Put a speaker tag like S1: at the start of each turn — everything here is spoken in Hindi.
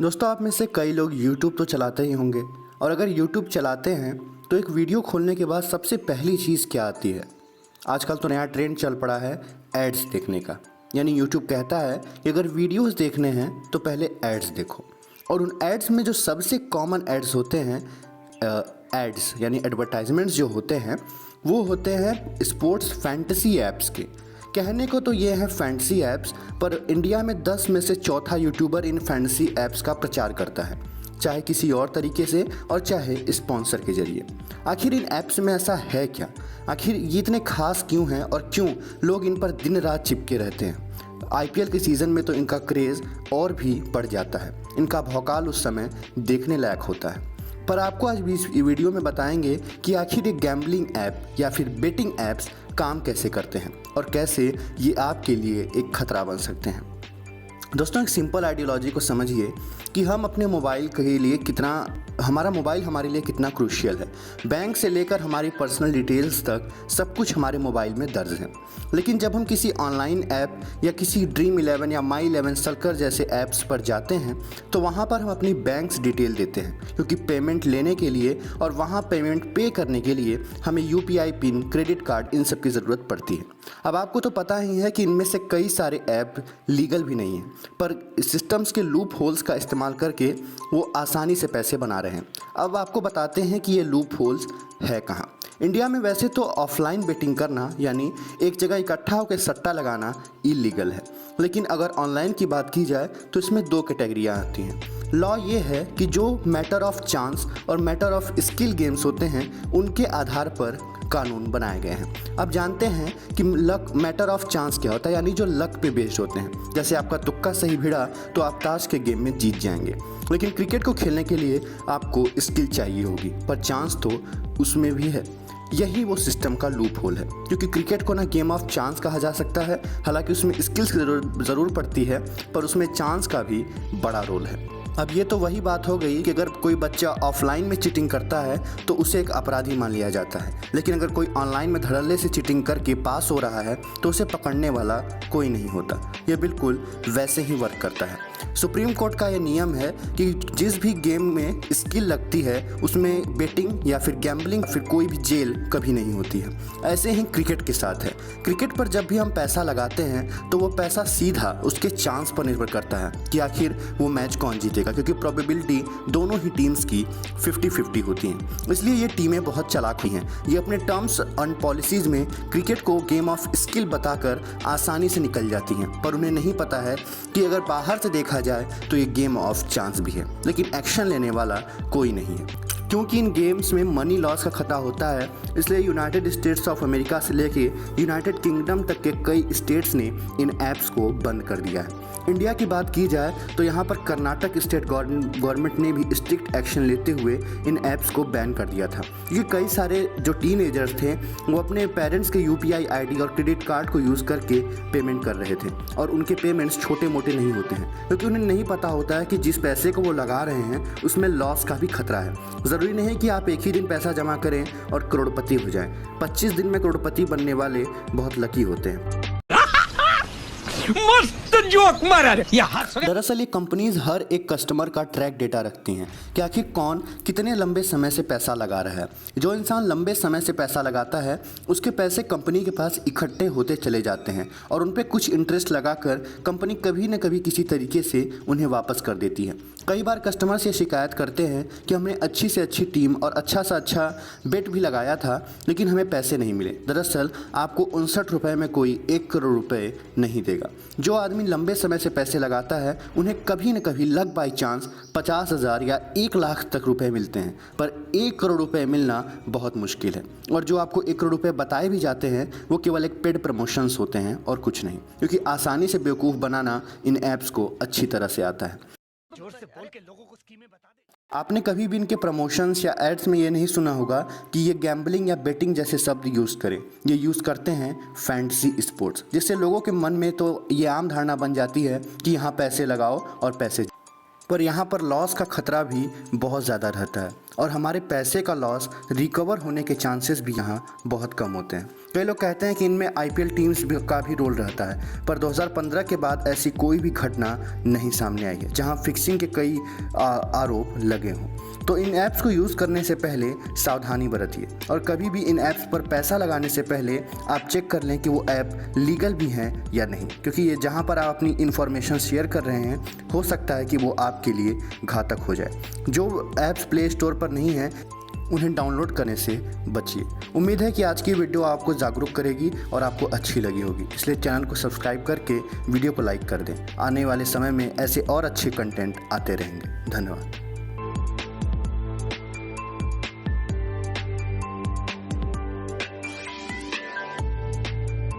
S1: दोस्तों, आप में से कई लोग YouTube तो चलाते ही होंगे और अगर YouTube चलाते हैं तो एक वीडियो खोलने के बाद सबसे पहली चीज़ क्या आती है? आजकल तो नया ट्रेंड चल पड़ा है एड्स देखने का। यानी YouTube कहता है कि अगर वीडियोस देखने हैं तो पहले एड्स देखो। और उन एड्स में जो सबसे कॉमन एड्स होते हैं, एड्स यानी एडवर्टाइजमेंट्स जो होते हैं, वो होते हैं स्पोर्ट्स फैंटेसी ऐप्स के। कहने को तो ये हैं फैंटेसी ऐप्स, पर इंडिया में 10 में से चौथा यूट्यूबर इन फैंटेसी ऐप्स का प्रचार करता है, चाहे किसी और तरीके से और चाहे स्पॉन्सर के जरिए। आखिर इन ऐप्स में ऐसा है क्या? आखिर ये इतने खास क्यों हैं और क्यों लोग इन पर दिन रात चिपके रहते हैं? IPL के सीज़न में तो इनका क्रेज़ और भी बढ़ जाता है। इनका भौकाल उस समय देखने लायक होता है। पर आपको आज भी इस वीडियो में बताएंगे कि आखिर ये गैम्बलिंग ऐप या फिर बेटिंग ऐप्स काम कैसे करते हैं और कैसे ये आपके लिए एक खतरा बन सकते हैं। दोस्तों, एक सिंपल आइडियोलॉजी को समझिए कि हम अपने मोबाइल के लिए हमारा मोबाइल हमारे लिए कितना क्रूशियल है। बैंक से लेकर हमारी पर्सनल डिटेल्स तक सब कुछ हमारे मोबाइल में दर्ज है। लेकिन जब हम किसी ऑनलाइन ऐप या किसी Dream11 या My11 सर्कल जैसे ऐप्स पर जाते हैं तो वहाँ पर हम अपनी बैंक्स डिटेल देते हैं, क्योंकि पेमेंट लेने के लिए और वहाँ पेमेंट पे करने के लिए हमें UPI पिन, क्रेडिट कार्ड, इन सब की ज़रूरत पड़ती है। अब आपको तो पता ही है कि इनमें से कई सारे ऐप लीगल भी नहीं हैं, पर सिस्टम्स के लूप होल्स का इस्तेमाल करके वो आसानी से पैसे बना रहे हैं। अब आपको बताते हैं कि ये लूप होल्स है कहाँ। इंडिया में वैसे तो ऑफलाइन बेटिंग करना यानी एक जगह इकट्ठा होकर सट्टा लगाना इलीगल है, लेकिन अगर ऑनलाइन की बात की जाए तो इसमें दो कैटेगरियाँ आती हैं। लॉ ये है कि जो मैटर ऑफ चांस और मैटर ऑफ स्किल गेम्स होते हैं उनके आधार पर कानून बनाए गए हैं। अब जानते हैं कि लक मैटर ऑफ चांस क्या होता है, यानी जो लक पे बेस्ड होते हैं। जैसे आपका तुक्का सही भिड़ा तो आप ताश के गेम में जीत जाएंगे, लेकिन क्रिकेट को खेलने के लिए आपको स्किल चाहिए होगी, पर चांस तो उसमें भी है। यही वो सिस्टम का लूप होल है, क्योंकि क्रिकेट को ना गेम ऑफ चांस कहा जा सकता है। हालांकि उसमें स्किल्स की ज़रूर पड़ती है, पर उसमें चांस का भी बड़ा रोल है। अब ये तो वही बात हो गई कि अगर कोई बच्चा ऑफलाइन में चीटिंग करता है तो उसे एक अपराधी मान लिया जाता है, लेकिन अगर कोई ऑनलाइन में धड़ल्ले से चीटिंग करके पास हो रहा है तो उसे पकड़ने वाला कोई नहीं होता। यह बिल्कुल वैसे ही वर्क करता है। सुप्रीम कोर्ट का यह नियम है कि जिस भी गेम में स्किल लगती है उसमें बेटिंग या फिर गैम्बलिंग फिर कोई भी जेल कभी नहीं होती है। ऐसे ही क्रिकेट के साथ है। क्रिकेट पर जब भी हम पैसा लगाते हैं तो वो पैसा सीधा उसके चांस पर निर्भर करता है कि आखिर वो मैच कौन जीतेगा, क्योंकि प्रोबेबिलिटी दोनों ही टीम्स की 50-50 होती हैं। इसलिए ये टीमें बहुत चालाक हुई हैं। ये अपने टर्म्स एंड पॉलिसीज़ में क्रिकेट को गेम ऑफ स्किल बताकर आसानी से निकल जाती हैं, पर उन्हें नहीं पता है कि अगर बाहर से देखा जाए तो ये गेम ऑफ चांस भी है, लेकिन एक्शन लेने वाला कोई नहीं है। क्योंकि इन गेम्स में मनी लॉस का खतरा होता है, इसलिए यूनाइटेड स्टेट्स ऑफ अमेरिका से लेके यूनाइटेड किंगडम तक के कई स्टेट्स ने इन ऐप्स को बंद कर दिया है। इंडिया की बात की जाए तो यहाँ पर कर्नाटक स्टेट गवर्नमेंट ने भी स्ट्रिक्ट एक्शन लेते हुए इन ऐप्स को बैन कर दिया था। ये कई सारे जो टीनेजर्स थे वो अपने पेरेंट्स के UPI ID और क्रेडिट कार्ड को यूज़ करके पेमेंट कर रहे थे, और उनके पेमेंट्स छोटे मोटे नहीं होते हैं, क्योंकि उन्हें नहीं पता होता है कि जिस पैसे को वो लगा रहे हैं उसमें लॉस का भी खतरा है। ज़रूरी नहीं कि आप एक ही दिन पैसा जमा करें और करोड़पति हो जाएं। 25 दिन में करोड़पति बनने वाले बहुत लकी होते हैं।
S2: मस्त जोक मारा रे।
S1: दरअसल ये कंपनीज हर एक कस्टमर का ट्रैक डेटा रखती हैं कि आखिर कौन कितने लंबे समय से पैसा लगा रहा है। जो इंसान लंबे समय से पैसा लगाता है उसके पैसे कंपनी के पास इकट्ठे होते चले जाते हैं और उन पर कुछ इंटरेस्ट लगाकर कंपनी कभी न कभी किसी तरीके से उन्हें वापस कर देती है। कई बार कस्टमर्स ये शिकायत करते हैं कि हमने अच्छी से अच्छी टीम और अच्छा सा अच्छा बेट भी लगाया था, लेकिन हमें पैसे नहीं मिले। दरअसल आपको 59 रुपये में कोई 1 करोड़ रुपये नहीं देगा। जो आदमी लंबे समय से पैसे लगाता है उन्हें कभी न कभी लक बाई चांस 50,000 या 1 लाख तक रुपए मिलते हैं, पर 1 करोड़ रुपए मिलना बहुत मुश्किल है। और जो आपको 1 करोड़ रुपए बताए भी जाते हैं वो केवल एक पेड प्रमोशंस होते हैं और कुछ नहीं, क्योंकि आसानी से बेवकूफ़ बनाना इन ऐप्स को अच्छी तरह से आता है।
S2: जोर से बोल के लोगों को स्कीमें बता दे।
S1: आपने कभी भी इनके प्रमोशंस या एड्स में ये नहीं सुना होगा कि ये गैम्बलिंग या बेटिंग जैसे शब्द यूज़ करें। ये यूज़ करते हैं फैंटेसी स्पोर्ट्स, जिससे लोगों के मन में तो ये आम धारणा बन जाती है कि यहाँ पैसे लगाओ और पैसे, पर यहाँ पर लॉस का खतरा भी बहुत ज़्यादा रहता है। और हमारे पैसे का लॉस रिकवर होने के चांसेस भी यहाँ बहुत कम होते हैं। कई लोग कहते हैं कि इनमें आईपीएल टीम्स का भी रोल रहता है, पर 2015 के बाद ऐसी कोई भी घटना नहीं सामने आई है जहां फिक्सिंग के कई आरोप लगे हों। तो इन ऐप्स को यूज़ करने से पहले सावधानी बरतिए और कभी भी इन ऐप्स पर पैसा लगाने से पहले आप चेक कर लें कि वो ऐप लीगल भी हैं या नहीं, क्योंकि ये जहाँ पर आप अपनी इन्फॉर्मेशन शेयर कर रहे हैं हो सकता है कि वो आपके लिए घातक हो जाए। जो ऐप्स प्ले स्टोर पर नहीं हैं उन्हें डाउनलोड करने से बचिए। उम्मीद है कि आज की वीडियो आपको जागरूक करेगी और आपको अच्छी लगी होगी, इसलिए चैनल को सब्सक्राइब करके वीडियो को लाइक कर दें। आने वाले समय में ऐसे और अच्छे कंटेंट आते रहेंगे। धन्यवाद।